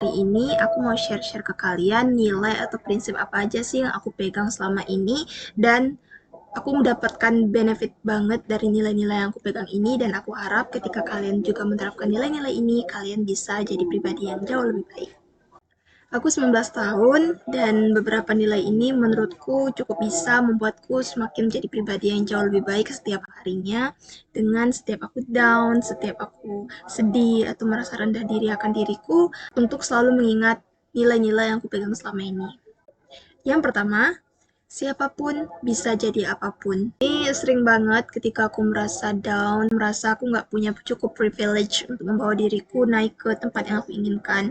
Hari ini aku mau share-share ke kalian nilai atau prinsip apa aja sih yang aku pegang selama ini, dan aku mendapatkan benefit banget dari nilai-nilai yang aku pegang ini, dan aku harap ketika kalian juga menerapkan nilai-nilai ini, kalian bisa jadi pribadi yang jauh lebih baik. Aku 19 tahun, dan beberapa nilai ini menurutku cukup bisa membuatku semakin menjadi pribadi yang jauh lebih baik setiap harinya. Dengan setiap aku down, setiap aku sedih atau merasa rendah diri akan diriku, untuk selalu mengingat nilai-nilai yang aku pegang selama ini. Yang pertama, siapapun bisa jadi apapun. Ini sering banget ketika aku merasa down, merasa aku nggak punya cukup privilege untuk membawa diriku naik ke tempat yang aku inginkan.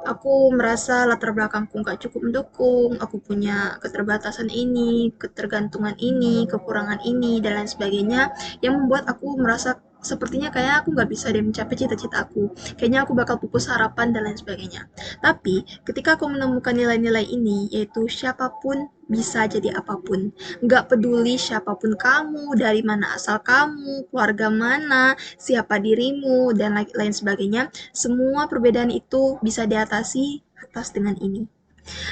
Aku merasa latar belakangku nggak cukup mendukung, aku punya keterbatasan ini, ketergantungan ini, kekurangan ini, dan lain sebagainya, yang membuat aku merasa sepertinya kayak aku nggak bisa deh mencapai cita-cita aku. Kayaknya aku bakal pupus harapan dan lain sebagainya. Tapi ketika aku menemukan nilai-nilai ini, yaitu siapapun bisa jadi apapun. Nggak peduli siapapun kamu, dari mana asal kamu, keluarga mana, siapa dirimu, dan lain sebagainya. Semua perbedaan itu bisa diatasi atas dengan ini.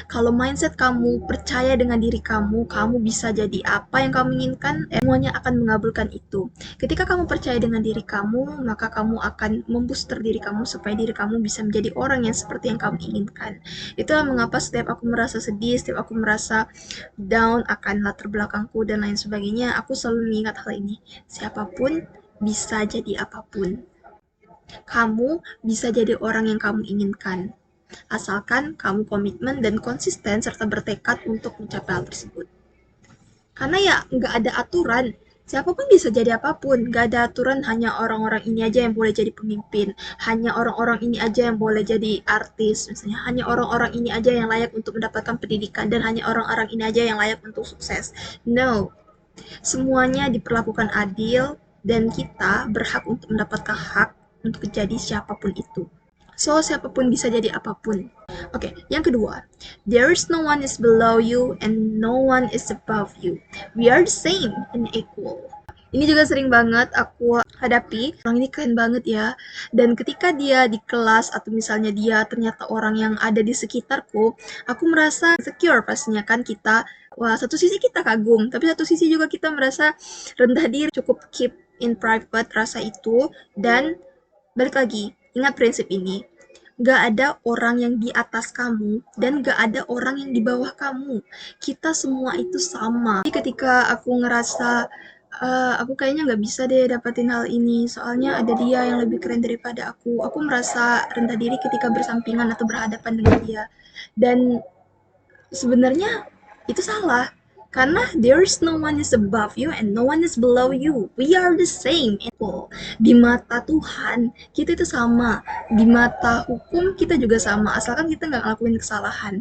Kalau mindset kamu percaya dengan diri kamu, kamu bisa jadi apa yang kamu inginkan, semuanya akan mengabulkan itu. Ketika kamu percaya dengan diri kamu, maka kamu akan membooster diri kamu supaya diri kamu bisa menjadi orang yang seperti yang kamu inginkan. Itulah mengapa setiap aku merasa sedih, setiap aku merasa down akan latar belakangku dan lain sebagainya, aku selalu mengingat hal ini. Siapapun bisa jadi apapun. Kamu bisa jadi orang yang kamu inginkan, asalkan kamu komitmen dan konsisten serta bertekad untuk mencapai hal tersebut. Karena ya nggak ada aturan, siapapun bisa jadi apapun, nggak ada aturan hanya orang-orang ini aja yang boleh jadi pemimpin, hanya orang-orang ini aja yang boleh jadi artis, misalnya hanya orang-orang ini aja yang layak untuk mendapatkan pendidikan, dan hanya orang-orang ini aja yang layak untuk sukses. No, semuanya diperlakukan adil, dan kita berhak untuk mendapatkan hak untuk menjadi siapapun itu. So, siapapun bisa jadi apapun. Oke, yang kedua, there is no one is below you and no one is above you. We are the same and equal. Ini juga sering banget aku hadapi. Orang ini keren banget ya. Dan ketika dia di kelas atau misalnya dia ternyata orang yang ada di sekitarku, aku merasa secure pastinya kan kita. Wah, satu sisi kita kagum, tapi satu sisi juga kita merasa rendah diri. Cukup keep in private rasa itu, dan balik lagi, ingat prinsip ini. Gak ada orang yang di atas kamu, dan gak ada orang yang di bawah kamu. Kita semua itu sama. Jadi ketika aku ngerasa aku kayaknya nggak bisa deh dapetin hal ini, soalnya ada dia yang lebih keren daripada aku. Aku merasa rendah diri ketika bersampingan atau berhadapan dengan dia. Dan sebenarnya itu salah, karena there is no one is above you and no one is below you. We are the same equal. Di mata Tuhan kita itu sama, di mata hukum kita juga sama, asalkan kita nggak ngelakuin kesalahan.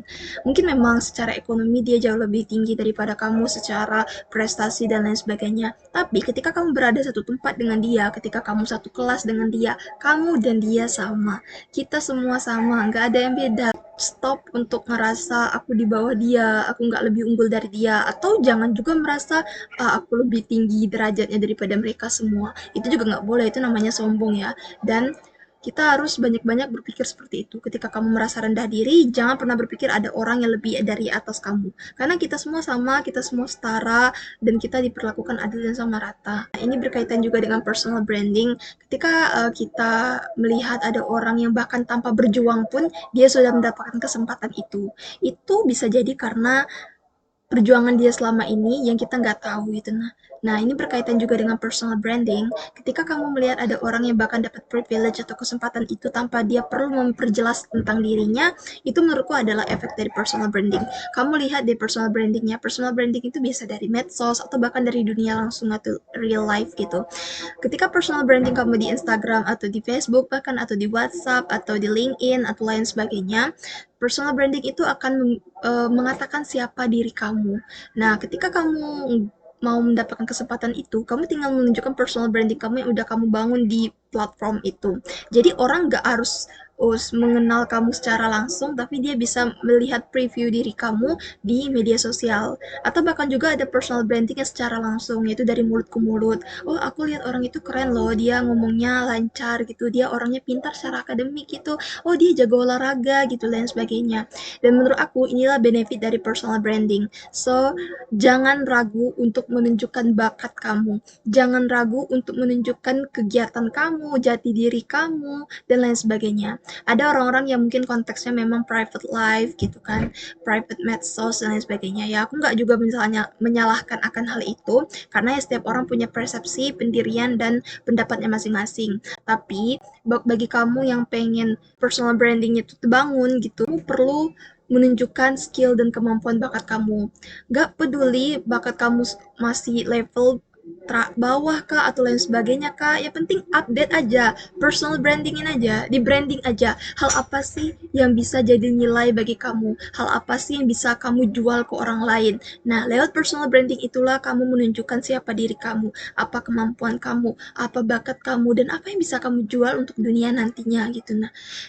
Mungkin memang secara ekonomi dia jauh lebih tinggi daripada kamu, secara prestasi dan lain sebagainya, tapi ketika kamu berada satu tempat dengan dia, ketika kamu satu kelas dengan dia, kamu dan dia sama. Kita semua sama, nggak ada yang beda. Stop untuk ngerasa aku di bawah dia, aku nggak lebih unggul dari dia, atau jangan juga merasa aku lebih tinggi derajatnya daripada mereka semua. Itu juga nggak boleh, itu namanya sombong ya. Dan kita harus banyak-banyak berpikir seperti itu. Ketika kamu merasa rendah diri, jangan pernah berpikir ada orang yang lebih dari atas kamu. Karena kita semua sama, kita semua setara, dan kita diperlakukan adil dan sama rata. Nah, ini berkaitan juga dengan personal branding. Ketika kita melihat ada orang yang bahkan tanpa berjuang pun, dia sudah mendapatkan kesempatan itu bisa jadi karena perjuangan dia selama ini yang kita nggak tahu gitu. Nah, ini berkaitan juga dengan personal branding. Ketika kamu melihat ada orang yang bahkan dapat privilege atau kesempatan itu tanpa dia perlu memperjelas tentang dirinya, itu menurutku adalah efek dari personal branding. Kamu lihat di personal branding itu bisa dari medsos atau bahkan dari dunia langsung atau real life gitu. Ketika personal branding kamu di Instagram atau di Facebook bahkan atau di WhatsApp atau di LinkedIn atau lain sebagainya, personal branding itu akan mengatakan siapa diri kamu. Nah, ketika kamu mau mendapatkan kesempatan itu, kamu tinggal menunjukkan personal branding kamu yang udah kamu bangun di platform itu. Jadi orang nggak harus mengenal kamu secara langsung, tapi dia bisa melihat preview diri kamu di media sosial. Atau bahkan juga ada personal branding yang secara langsung, yaitu dari mulut ke mulut. Oh, aku lihat orang itu keren loh, dia ngomongnya lancar gitu, dia orangnya pintar secara akademik gitu, oh dia jago olahraga gitu, dan sebagainya. Dan menurut aku inilah benefit dari personal branding. So, jangan ragu untuk menunjukkan bakat kamu. Jangan ragu untuk menunjukkan kegiatan kamu, jati diri kamu, dan lain sebagainya. Ada orang-orang yang mungkin konteksnya memang private life gitu kan, private medsos dan lain sebagainya. Ya aku nggak juga misalnya menyalahkan akan hal itu, karena ya setiap orang punya persepsi, pendirian, dan pendapatnya masing-masing. Tapi bagi kamu yang pengen personal brandingnya itu terbangun gitu, kamu perlu menunjukkan skill dan kemampuan bakat kamu. Gak peduli bakat kamu masih level bawah kah atau lain sebagainya kah, yang penting update aja, personal brandingin aja, di branding aja, hal apa sih yang bisa jadi nilai bagi kamu, hal apa sih yang bisa kamu jual ke orang lain. Nah, lewat personal branding itulah kamu menunjukkan siapa diri kamu, apa kemampuan kamu, apa bakat kamu, dan apa yang bisa kamu jual untuk dunia nantinya gitu.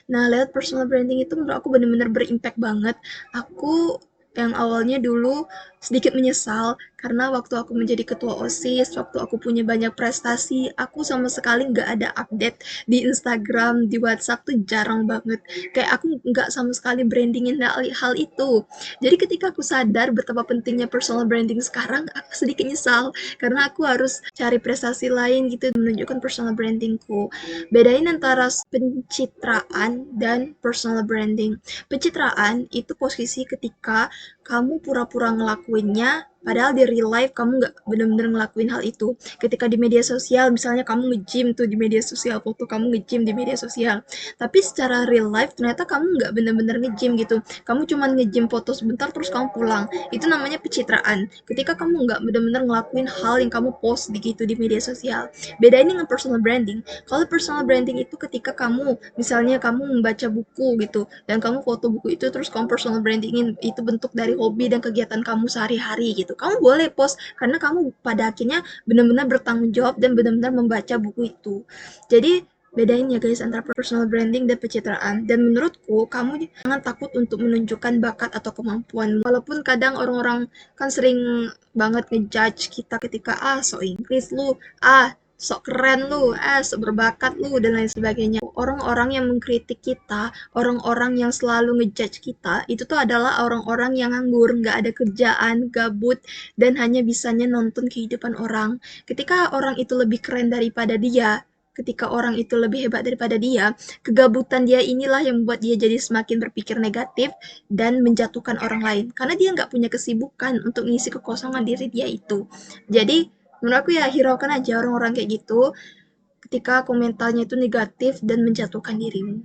Nah, lewat personal branding itu menurut aku benar-benar berimpact banget. Aku yang awalnya dulu sedikit menyesal karena waktu aku menjadi ketua OSIS, waktu aku punya banyak prestasi, aku sama sekali nggak ada update di Instagram, di WhatsApp tuh jarang banget. Kayak aku nggak sama sekali brandingin hal itu. Jadi ketika aku sadar betapa pentingnya personal branding sekarang, aku sedikit nyesal karena aku harus cari prestasi lain gitu menunjukkan personal brandingku. Bedain antara pencitraan dan personal branding. Pencitraan itu posisi ketika kamu pura-pura ngelakuinnya, padahal di real life kamu nggak benar-benar ngelakuin hal itu. Ketika di media sosial, misalnya kamu nge-gym tuh di media sosial, foto kamu nge-gym di media sosial. Tapi secara real life, ternyata kamu nggak benar-benar nge-gym gitu. Kamu cuma nge-gym foto sebentar, terus kamu pulang. Itu namanya pencitraan. Ketika kamu nggak benar-benar ngelakuin hal yang kamu post di media sosial. Bedain dengan personal branding. Kalau personal branding itu ketika kamu, misalnya kamu membaca buku gitu, dan kamu foto buku itu, terus kamu personal brandingin, itu bentuk dari hobi dan kegiatan kamu sehari-hari gitu. Kamu boleh post karena kamu pada akhirnya benar-benar bertanggung jawab dan benar-benar membaca buku itu. Jadi bedain ya guys antara personal branding dan pencitraan. Dan menurutku kamu jangan takut untuk menunjukkan bakat atau kemampuan. Walaupun kadang orang-orang kan sering banget ngejudge kita ketika so Inggris lu, sok keren lu, sok berbakat lu, dan lain sebagainya. Orang-orang yang mengkritik kita, orang-orang yang selalu ngejudge kita, itu tuh adalah orang-orang yang nganggur, nggak ada kerjaan, gabut, dan hanya bisanya nonton kehidupan orang. Ketika orang itu lebih keren daripada dia, ketika orang itu lebih hebat daripada dia, kegabutan dia inilah yang membuat dia jadi semakin berpikir negatif dan menjatuhkan orang lain. Karena dia nggak punya kesibukan untuk mengisi kekosongan diri dia itu. Jadi, menurut aku ya hiraukan aja orang-orang kayak gitu ketika komentarnya itu negatif dan menjatuhkan dirimu.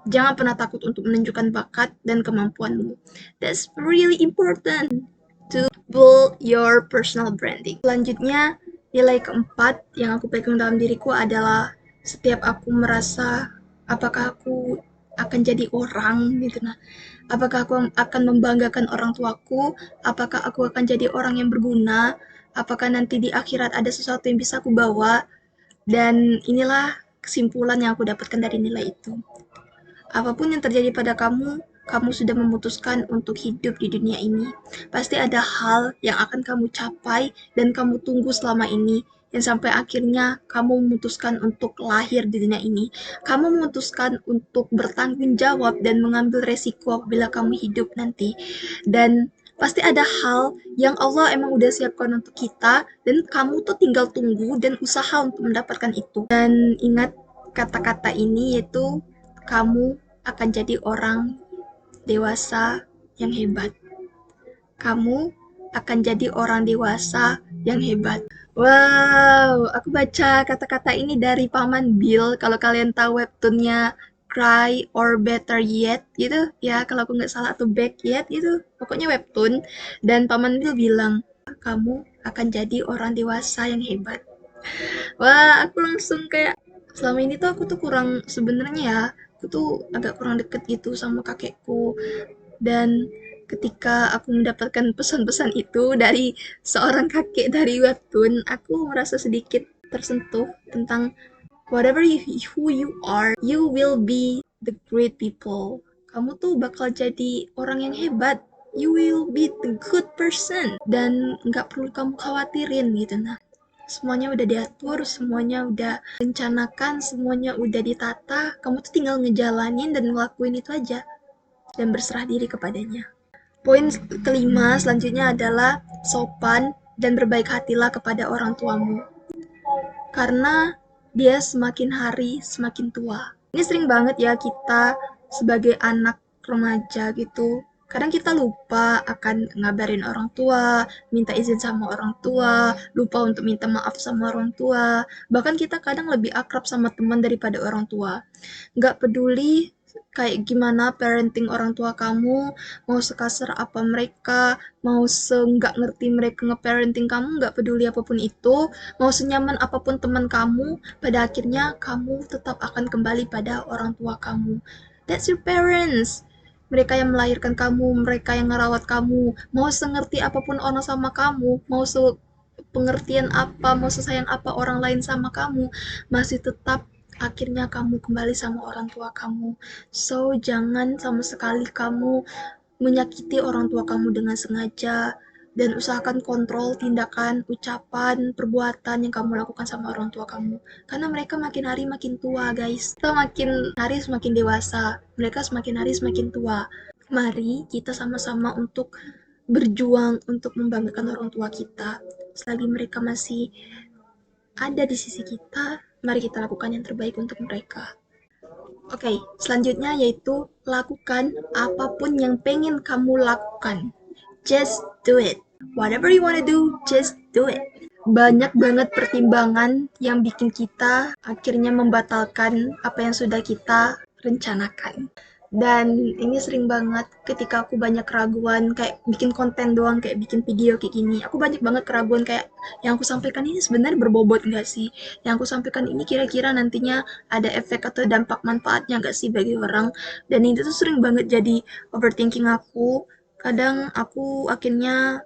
Jangan pernah takut untuk menunjukkan bakat dan kemampuanmu. That's really important to build your personal branding. Selanjutnya, nilai keempat yang aku pegang dalam diriku adalah setiap aku merasa apakah aku akan jadi orang gitu apakah aku akan membanggakan orang tuaku, apakah aku akan jadi orang yang berguna, apakah nanti di akhirat ada sesuatu yang bisa aku bawa, dan inilah kesimpulan yang aku dapatkan dari nilai itu. Apapun yang terjadi pada kamu, kamu sudah memutuskan untuk hidup di dunia ini. Pasti ada hal yang akan kamu capai dan kamu tunggu selama ini, yang sampai akhirnya kamu memutuskan untuk lahir di dunia ini. Kamu memutuskan untuk bertanggung jawab dan mengambil resiko apabila kamu hidup nanti. Dan pasti ada hal yang Allah emang udah siapkan untuk kita, dan kamu tuh tinggal tunggu dan usaha untuk mendapatkan itu. Dan ingat kata-kata ini, yaitu kamu akan jadi orang dewasa yang hebat. Kamu akan jadi orang dewasa yang hebat. Wow, aku baca kata-kata ini dari Paman Bill. Kalau kalian tahu webtoonnya Cry or Better Yet gitu ya, kalau aku nggak salah, atau Back Yet gitu, pokoknya webtoon. Dan Paman Bill bilang, kamu akan jadi orang dewasa yang hebat. Wah, aku langsung kayak selama ini tuh aku tuh kurang sebenarnya ya, aku tuh agak kurang deket gitu sama kakekku. Dan ketika aku mendapatkan pesan-pesan itu dari seorang kakek dari webtoon, aku merasa sedikit tersentuh tentang whatever who you are, you will be the great people. Kamu tuh bakal jadi orang yang hebat. You will be the good person. Dan nggak perlu kamu khawatirin gitu. Nah, semuanya udah diatur, semuanya udah rencanakan, semuanya udah ditata. Kamu tuh tinggal ngejalanin dan ngelakuin itu aja. Dan berserah diri kepadanya. Poin kelima selanjutnya adalah sopan dan berbaik hatilah kepada orang tuamu. Karena dia semakin hari semakin tua. Ini sering banget ya kita sebagai anak remaja gitu. Kadang kita lupa akan ngabarin orang tua, minta izin sama orang tua, lupa untuk minta maaf sama orang tua. Bahkan kita kadang lebih akrab sama teman daripada orang tua. Nggak peduli kayak gimana parenting orang tua kamu, mau sekasar apa mereka, mau nggak ngerti mereka nge-parenting kamu, nggak peduli apapun itu, mau senyaman apapun teman kamu, pada akhirnya kamu tetap akan kembali pada orang tua kamu. That's your parents. Mereka yang melahirkan kamu, mereka yang ngerawat kamu, mau sengerti apapun orang sama kamu, mau pengertian apa, mau sesayang apa orang lain sama kamu, masih tetap akhirnya kamu kembali sama orang tua kamu. So, jangan sama sekali kamu menyakiti orang tua kamu dengan sengaja, dan usahakan kontrol tindakan, ucapan, perbuatan yang kamu lakukan sama orang tua kamu. Karena mereka makin hari makin tua, guys. Kita makin hari semakin dewasa, mereka semakin hari semakin tua. Mari kita sama-sama untuk berjuang untuk membanggakan orang tua kita. Selagi mereka masih ada di sisi kita, mari kita lakukan yang terbaik untuk mereka. Oke, selanjutnya yaitu lakukan apapun yang pengen kamu lakukan. Just do it. Whatever you wanna do, just do it. Banyak banget pertimbangan yang bikin kita akhirnya membatalkan apa yang sudah kita rencanakan. Dan ini sering banget ketika aku banyak keraguan kayak bikin konten doang, kayak bikin video kayak gini. Aku banyak banget keraguan kayak yang aku sampaikan ini sebenarnya berbobot nggak sih? Yang aku sampaikan ini kira-kira nantinya ada efek atau dampak manfaatnya nggak sih bagi orang? Dan itu tuh sering banget jadi overthinking aku. Kadang aku akhirnya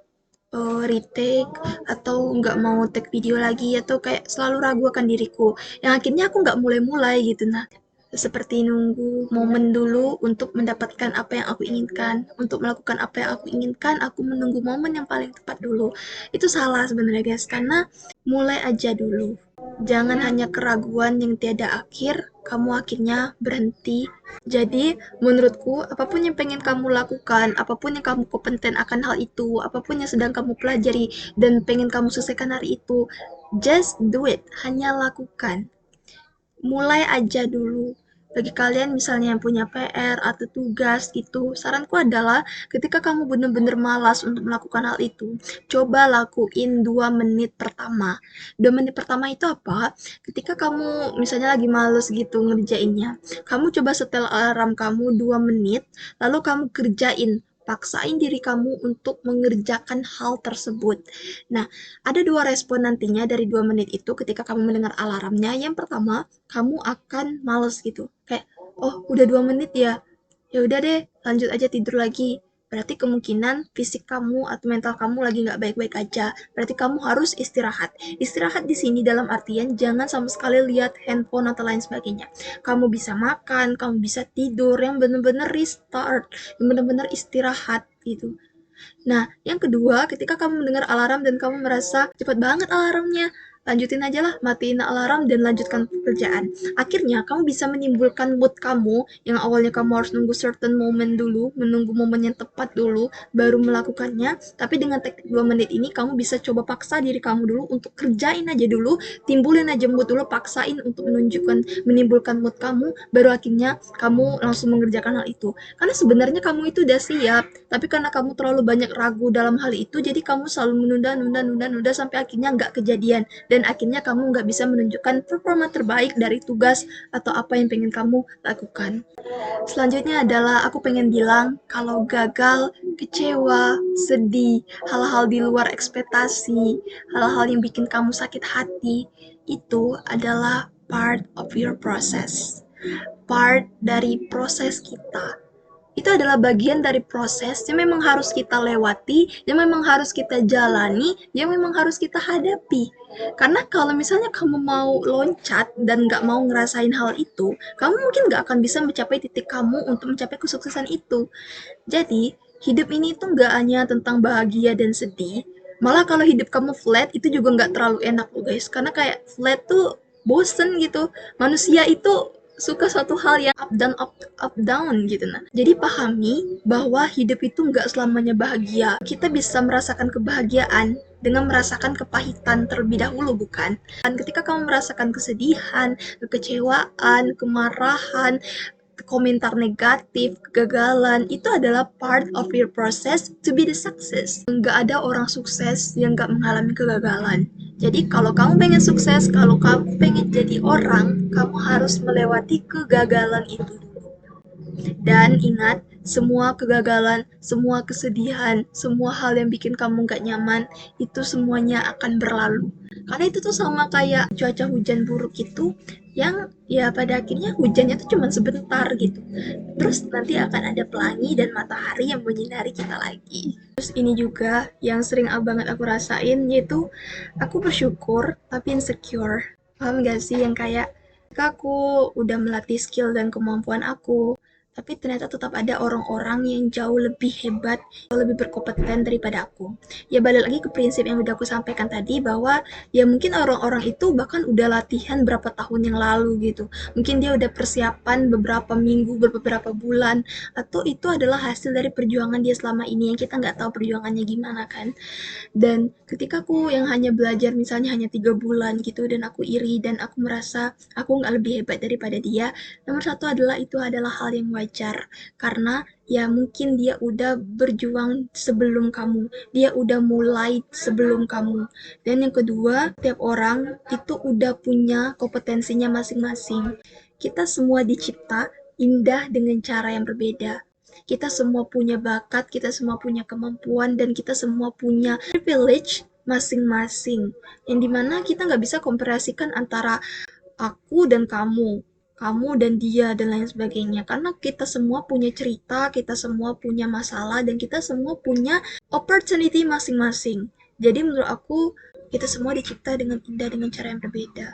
retake atau nggak mau take video lagi atau kayak selalu ragu akan diriku. Yang akhirnya aku nggak mulai-mulai gitu. Nah, seperti nunggu momen dulu untuk mendapatkan apa yang aku inginkan. Untuk melakukan apa yang aku inginkan, aku menunggu momen yang paling tepat dulu. Itu salah sebenarnya guys, karena mulai aja dulu. Jangan hanya keraguan yang tiada akhir, kamu akhirnya berhenti. Jadi, menurutku, apapun yang pengen kamu lakukan, apapun yang kamu kompeten akan hal itu, apapun yang sedang kamu pelajari, dan pengen kamu selesaikan hari itu, just do it. Hanya lakukan. Mulai aja dulu. Bagi kalian misalnya yang punya PR atau tugas gitu, saranku adalah ketika kamu benar-benar malas untuk melakukan hal itu, coba lakuin 2 menit pertama. 2 menit pertama itu apa? Ketika kamu misalnya lagi males gitu ngerjainnya, kamu coba setel alarm kamu 2 menit, lalu kamu kerjain. Paksain diri kamu untuk mengerjakan hal tersebut. Nah, ada 2 respon nantinya dari 2 menit itu ketika kamu mendengar alarmnya. Yang pertama, kamu akan males gitu. Kayak, oh udah 2 menit ya, ya udah deh lanjut aja tidur lagi. Berarti kemungkinan fisik kamu atau mental kamu lagi nggak baik-baik aja. Berarti kamu harus istirahat. Istirahat di sini dalam artian jangan sama sekali lihat handphone atau lain sebagainya. Kamu bisa makan, kamu bisa tidur, yang benar-benar restart, yang benar-benar istirahat gitu. Nah, yang kedua, ketika kamu mendengar alarm dan kamu merasa cepat banget alarmnya, lanjutin aja lah, matiin alarm dan lanjutkan pekerjaan. Akhirnya, kamu bisa menimbulkan mood kamu, yang awalnya kamu harus nunggu certain moment dulu, menunggu momen yang tepat dulu, baru melakukannya. Tapi dengan teknik 2 menit ini, kamu bisa coba paksa diri kamu dulu untuk kerjain aja dulu, timbulin aja mood dulu, paksain untuk menimbulkan mood kamu, baru akhirnya kamu langsung mengerjakan hal itu. Karena sebenarnya kamu itu udah siap, tapi karena kamu terlalu banyak ragu dalam hal itu, jadi kamu selalu menunda sampai akhirnya nggak kejadian. Dan akhirnya kamu nggak bisa menunjukkan performa terbaik dari tugas atau apa yang pengen kamu lakukan. Selanjutnya adalah aku pengen bilang kalau gagal, kecewa, sedih, hal-hal di luar ekspektasi, hal-hal yang bikin kamu sakit hati, itu adalah part of your process. Part dari proses kita. itu adalah bagian dari proses yang memang harus kita lewati, yang memang harus kita jalani, yang memang harus kita hadapi. Karena kalau misalnya kamu mau loncat dan nggak mau ngerasain hal itu, kamu mungkin nggak akan bisa mencapai titik kamu untuk mencapai kesuksesan itu. Jadi, hidup ini tuh nggak hanya tentang bahagia dan sedih. Malah kalau hidup kamu flat, itu juga nggak terlalu enak loh guys. Karena kayak flat tuh bosen gitu. Manusia itu suka suatu hal yang up down gitu. Nah, jadi pahami bahwa hidup itu nggak selamanya bahagia. Kita bisa merasakan kebahagiaan dengan merasakan kepahitan terlebih dahulu, bukan? Dan ketika kamu merasakan kesedihan, kekecewaan, kemarahan, komentar negatif, kegagalan, itu adalah part of your process to be the success. Nggak ada orang sukses yang nggak mengalami kegagalan. Jadi kalau kamu pengen sukses, kalau kamu pengen jadi orang, kamu harus melewati kegagalan itu. Dan ingat, semua kegagalan, semua kesedihan, semua hal yang bikin kamu gak nyaman, itu semuanya akan berlalu. Karena itu tuh sama kayak cuaca hujan buruk itu, yang ya pada akhirnya hujannya tuh cuma sebentar gitu. Terus nanti akan ada pelangi dan matahari yang menyinari kita lagi. Terus ini juga yang sering banget aku rasain, yaitu aku bersyukur tapi insecure. Paham gak sih yang kayak ketika aku udah melatih skill dan kemampuan aku, tapi ternyata tetap ada orang-orang yang jauh lebih hebat, jauh lebih berkompeten daripada aku. Ya balik lagi ke prinsip yang udah aku sampaikan tadi, bahwa ya mungkin orang-orang itu bahkan udah latihan berapa tahun yang lalu gitu. Mungkin dia udah persiapan beberapa minggu, beberapa bulan, atau itu adalah hasil dari perjuangan dia selama ini yang kita nggak tahu perjuangannya gimana kan. Dan ketika aku yang hanya belajar misalnya hanya 3 bulan gitu, dan aku iri dan aku merasa aku nggak lebih hebat daripada dia, nomor satu adalah itu adalah hal yang wajar. Karena ya mungkin dia udah berjuang sebelum kamu, dia udah mulai sebelum kamu. Dan yang kedua, tiap orang itu udah punya kompetensinya masing-masing. Kita semua dicipta indah dengan cara yang berbeda. Kita semua punya bakat, kita semua punya kemampuan, dan kita semua punya privilege masing-masing. Yang dimana kita nggak bisa komparasikan antara aku dan kamu dan dia, dan lain sebagainya. Karena kita semua punya cerita, kita semua punya masalah, dan kita semua punya opportunity masing-masing. Jadi menurut aku, kita semua dicipta dengan indah dengan cara yang berbeda.